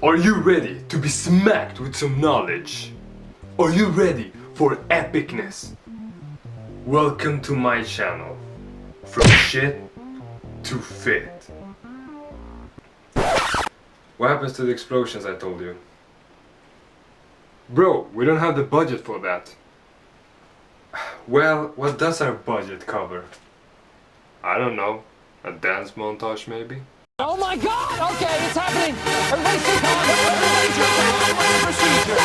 Are you ready to be smacked with some knowledge? Are you ready for epicness? Welcome to my channel, From Shit to Fit. What happens to the explosions I told you? Bro, we don't have the budget for that. Well, what does our budget cover? I don't know, a dance montage maybe? Oh my god! Okay, it's happening! Everybody stay calm! Everybody turn around! What's the procedure?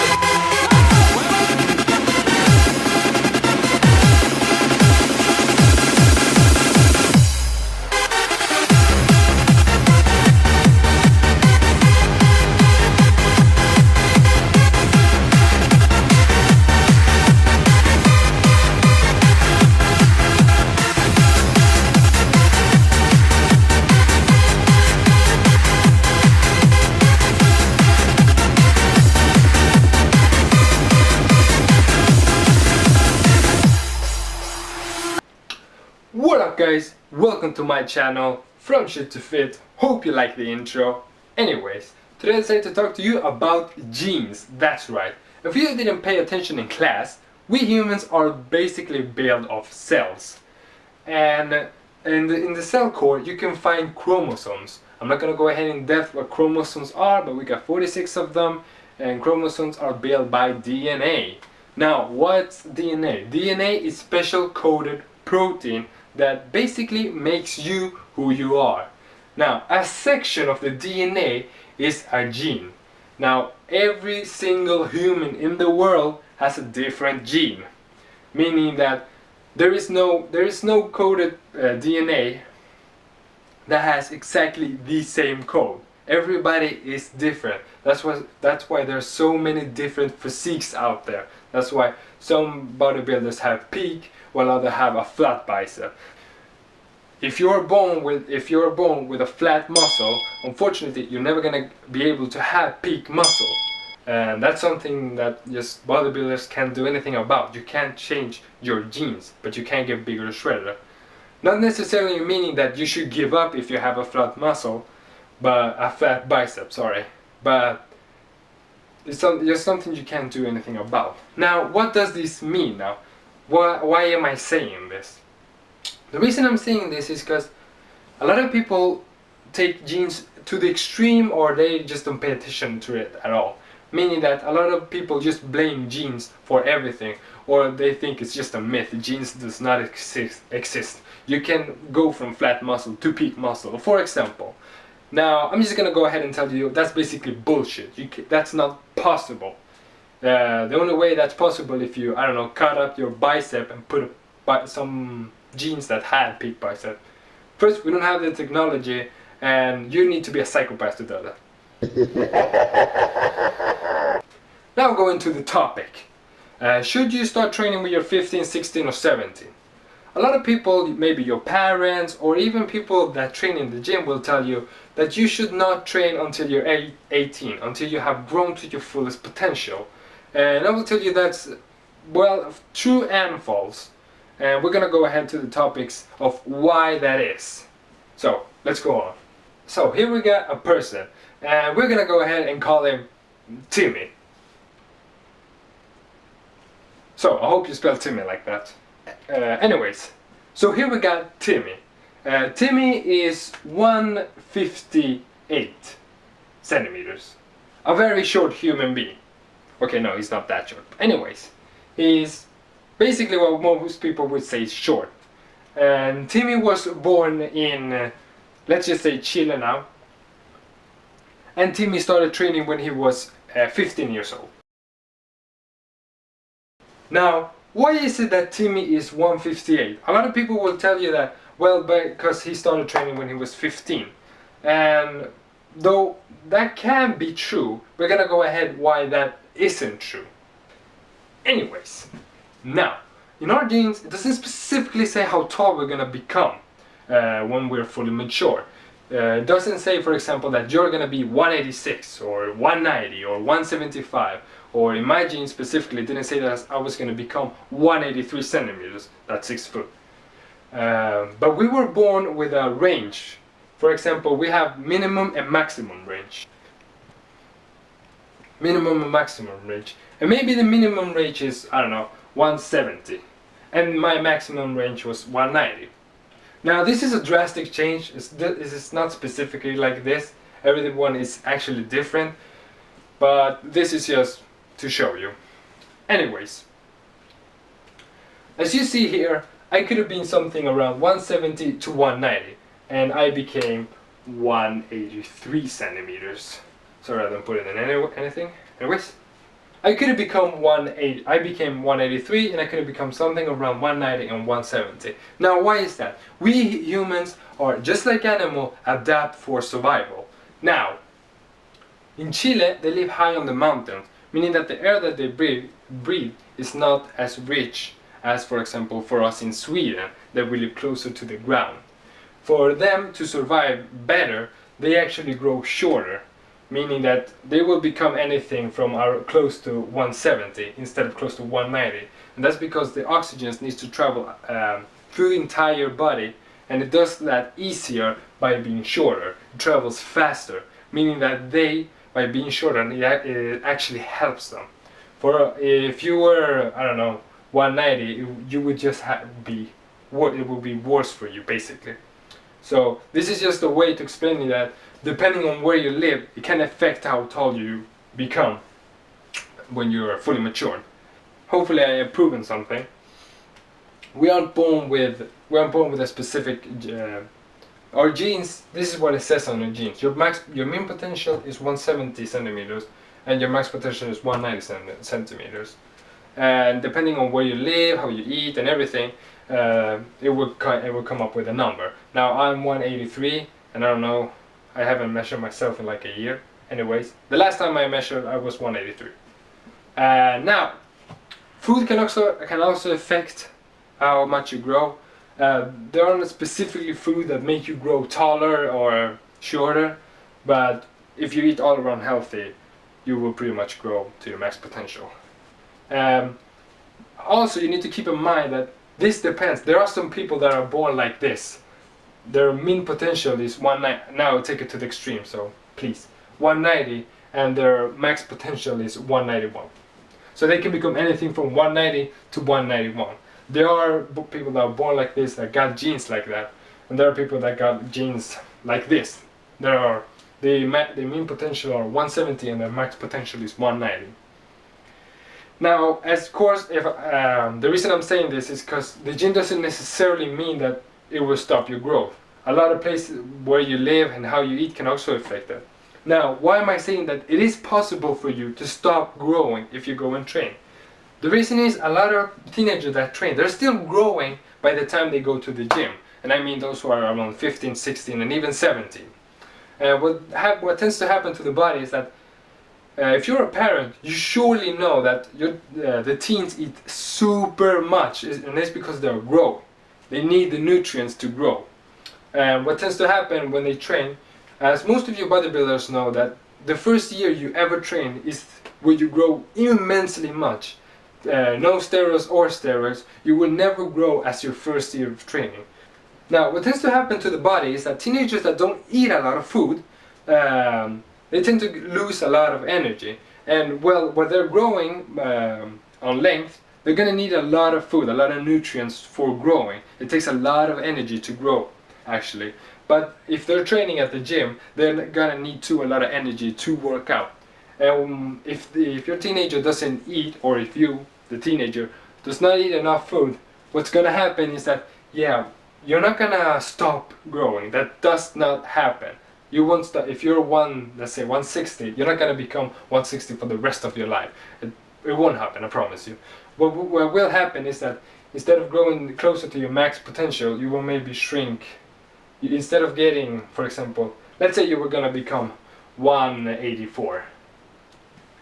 What up guys, welcome to my channel, From Shit to Fit. Hope you like the intro. Anyways, today I decided to talk to you about genes. That's right. If you didn't pay attention in class, we humans are basically built of cells. And in the cell core you can find chromosomes. I'm not gonna go ahead in depth what chromosomes are, but we got 46 of them, and chromosomes are built by DNA. Now, what's DNA? DNA is special coded protein that basically makes you who you are. Now, a section of the DNA is a gene. Now, every single human in the world has a different gene, meaning that there is no coded DNA that has exactly the same code. Everybody is different. That's why there's so many different physiques out there. That's why some bodybuilders have peak while others have a flat bicep. If you're born with a flat muscle, unfortunately you're never gonna be able to have peak muscle. And that's something that just bodybuilders can't do anything about. You can't change your genes, but you can get bigger or shredder. Not necessarily meaning that you should give up if you have a flat muscle, but a flat bicep, sorry. But it's just something you can't do anything about. Now, what does this mean now? Why am I saying this? The reason I'm saying this is because a lot of people take genes to the extreme, or they just don't pay attention to it at all. Meaning that a lot of people just blame genes for everything, or they think it's just a myth. Genes does not exist. You can go from flat muscle to peak muscle, for example. Now, I'm just gonna go ahead and tell you that's basically bullshit. That's not possible. The only way that's possible if you, I don't know, cut up your bicep and put some genes that had peak bicep. First, we don't have the technology, and you need to be a psychopath to do that. Now going to the topic. Should you start training when you're 15, 16 or 17? A lot of people, maybe your parents or even people that train in the gym, will tell you that you should not train until you're 18, until you have grown to your fullest potential. And I will tell you that's, well, true and false. And we're gonna go ahead to the topics of why that is. So, let's go on. So, here we got a person, and we're gonna go ahead and call him Timmy. So, I hope you spell Timmy like that. Anyways, so here we got Timmy. Timmy is 158 centimeters. A very short human being. Okay, no, he's not that short. Anyways, he's basically what most people would say is short. And Timmy was born in, let's just say Chile now. And Timmy started training when he was 15 years old. Now, why is it that Timmy is 158? A lot of people will tell you that, well, because he started training when he was 15. And though that can be true, we're gonna go ahead why that isn't true. Anyways, now, in our genes, it doesn't specifically say how tall we're gonna become when we're fully mature. It doesn't say, for example, that you're gonna be 186 or 190 or 175, or in my genes specifically, it didn't say that I was gonna become 183 centimeters, that's 6 foot. But we were born with a range. For example, we have minimum and maximum range. minimum and maximum range. And maybe the minimum range is, I don't know, 170. And my maximum range was 190. Now this is a drastic change. It's not specifically like this. Everyone is actually different. But this is just to show you. Anyways. As you see here, I could have been something around 170 to 190. And I became 183 centimeters. Sorry, I don't put it in anything. Anyways, I could have become 180. I became 183, and I could have become something around 190 and 170. Now, why is that? We humans are just like animals, adapt for survival. Now, in Chile, they live high on the mountains, meaning that the air that they breathe is not as rich as, for example, for us in Sweden, that we live closer to the ground. For them to survive better, they actually grow shorter, meaning that they will become anything from close to 170 instead of close to 190. And that's because the oxygen needs to travel through the entire body, and it does that easier by being shorter. It travels faster, meaning that they, by being shorter, it actually helps them. For if you were, I don't know, 190, you would just it would be worse for you, basically. So this is just a way to explain that depending on where you live, it can affect how tall you become when you're fully matured. Hopefully I have proven something. We aren't born with a specific our genes. This is what it says on your genes. Your mean potential is 170 centimeters and your max potential is 190 centimeters. And depending on where you live, how you eat and everything, it will come up with a number. Now I'm 183, and I don't know, I haven't measured myself in like a year. Anyways, the last time I measured, I was 183. Now, food can also affect how much you grow. There aren't specifically food that make you grow taller or shorter, but if you eat all around healthy, you will pretty much grow to your max potential. Also, you need to keep in mind that this depends. There are some people that are born like this. Their mean potential is 190. Now take it to the extreme, so please. 190, and their max potential is 191. So they can become anything from 190 to 191. There are people that are born like this, that got genes like that. And there are people that got genes like this. The mean potential are 170 and their max potential is 190. Now, of course, if the reason I'm saying this is because the gene doesn't necessarily mean that it will stop your growth. A lot of places where you live and how you eat can also affect that. Now, why am I saying that it is possible for you to stop growing if you go and train? The reason is a lot of teenagers that train, they're still growing by the time they go to the gym. And I mean those who are around 15, 16 and even 17. What tends to happen to the body is that if you're a parent, you surely know that the teens eat super much, and that's because they're growing. They need the nutrients to grow. And what tends to happen when they train, as most of you bodybuilders know, that the first year you ever train is where you grow immensely much. No steroids or steroids, you will never grow as your first year of training. Now, what tends to happen to the body is that teenagers that don't eat a lot of food, they tend to lose a lot of energy. And well, when they're growing on length, they're going to need a lot of food, a lot of nutrients for growing. It takes a lot of energy to grow, actually. But if they're training at the gym, they're going to need a lot of energy to work out. If your teenager doesn't eat, or if you, the teenager, does not eat enough food, what's going to happen is that, yeah, you're not going to stop growing. That does not happen. You won't stop. If you're let's say 160, you're not going to become 160 for the rest of your life. It won't happen, I promise you. What will happen is that instead of growing closer to your max potential, you will maybe shrink. Instead of getting, for example, let's say you were going to become 184.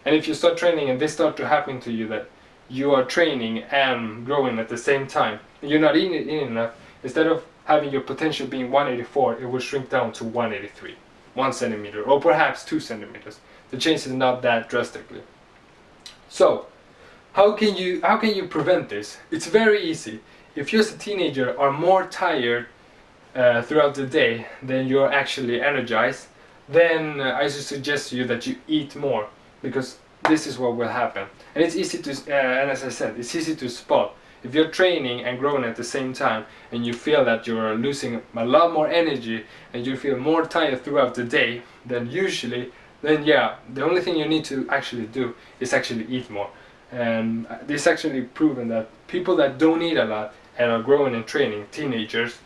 And if you start training and this starts to happen to you, that you are training and growing at the same time, and you're not eating enough, instead of having your potential being 184, it will shrink down to 183, 1 centimeter, or perhaps 2 centimeters. The change is not that drastically. So, how can you prevent this? It's very easy. If you as a teenager are more tired throughout the day than you're actually energized, then I suggest to you that you eat more, because this is what will happen. And it's easy to, and as I said, it's easy to spot. If you're training and growing at the same time, and you feel that you're losing a lot more energy and you feel more tired throughout the day than usually, then yeah, the only thing you need to actually do is actually eat more. And this actually proven that people that don't eat a lot and are growing and training, teenagers,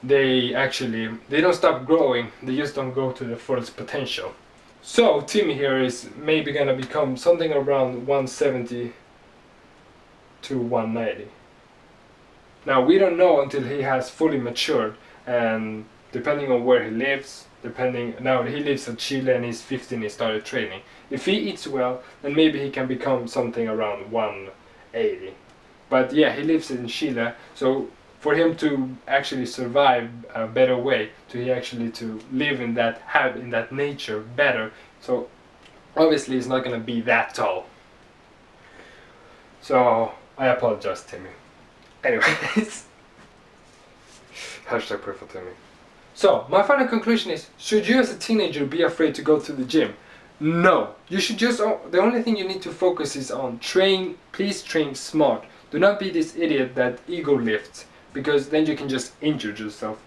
they don't stop growing, they just don't go to the fullest potential. So Timmy here is maybe gonna become something around 170 to 190. Now we don't know until he has fully matured, and depending on where he lives, now he lives in Chile and he's 15, he started training. If he eats well, then maybe he can become something around 180. But yeah, he lives in Chile, so for him to actually survive a better way, to live in that nature better, so obviously he's not gonna be that tall. So I apologize, Timmy. Anyways, hashtag pray for Timmy. So my final conclusion is: should you as a teenager be afraid to go to the gym? No, you should just. The only thing you need to focus is on train. Please train smart. Do not be this idiot that ego lifts, because then you can just injure yourself.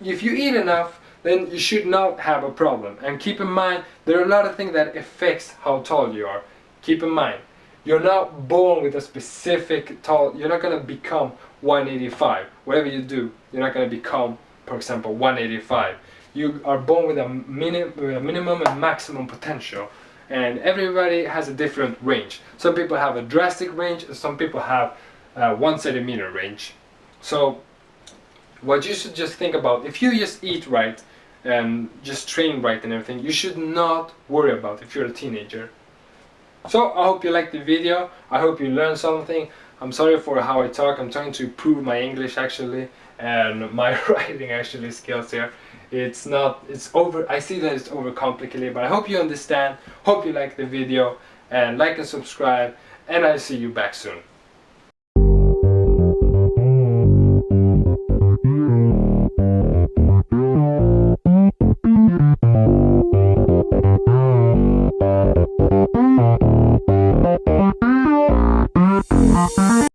If you eat enough, then you should not have a problem. And keep in mind, there are a lot of things that affects how tall you are. Keep in mind, you're not born with a specific tall. You're not gonna become 185. Whatever you do, you're not gonna become, for example, 185. You are born with a minimum and maximum potential, and everybody has a different range. Some people have a drastic range, and some people have 1 centimeter range. So what you should just think about, if you just eat right and just train right and everything, you should not worry about if you're a teenager. So I hope you liked the video. I hope you learned something. I'm sorry for how I talk. I'm trying to improve my English actually, and my writing actually skills here. I see that it's overcomplicated, but I hope you understand. Hope you like the video, and like and subscribe, and I'll see you back soon.